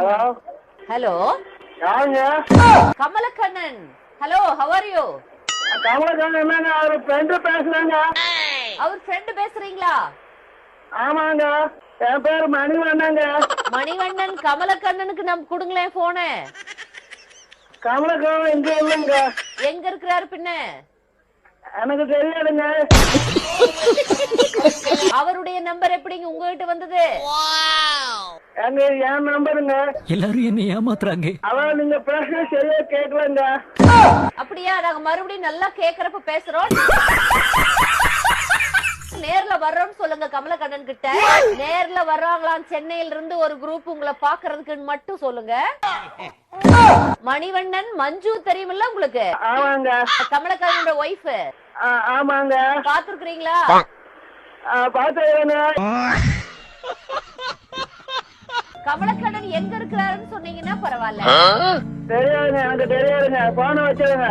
Hello hello யாருங்க? Kamalakannan. Hello, how are you? Kamalakannan என்னங்க? அவர் friend பேசுறாங்க. அவர் ஃப்ரெண்ட் பேசுறீங்களா? ஆமாங்க, என் பேர் மணிவண்ணங்க. மணிவண்ணன், கமலக்கண்ணனுக்கு நம்ம குடுங்களேன் போன. கமலக்கண்ணன் இங்க இல்லைங்க. எங்க இருக்கிறாரு பின்ன? எனக்கு தெரியாதுங்க. அவருடைய நம்பர் எப்படிங்க உங்ககிட்ட வந்தது? எங்க என் நம்பருங்க. எல்லாரும் என்ன ஏமாத்துறாங்க. அதான் நீங்க பேசுறது சரியா கேட்கலங்க. அப்படியா? நாங்க மறுபடியும் நல்லா கேக்குறப்ப பேசுறோம். நேர்ல வர்றோம்னு சொல்லுங்க கமலக்கண்ணன் கிட்ட. நேர்ல வர்றாங்களாம் சென்னையில இருந்து ஒரு குரூப் உங்களை பாக்குறதுக்குன்னு மட்டும் சொல்லுங்க. மணிவண்ணன் மஞ்சு தெரியுமில்ல உங்களுக்கு? ஆமாங்க. கமலக்கண்ணனோட ஒய்ஃப். ஆமாங்க. பாத்துருக்கீங்களா? பாத்துருக்கேங்க. கமலக்கண்ணன் எங்க இருக்கிறாருன்னு சொன்னீங்கன்னா பரவாயில்ல. தெரியாதுங்க, எனக்கு தெரியாதுங்க. போன வச்சிருங்க.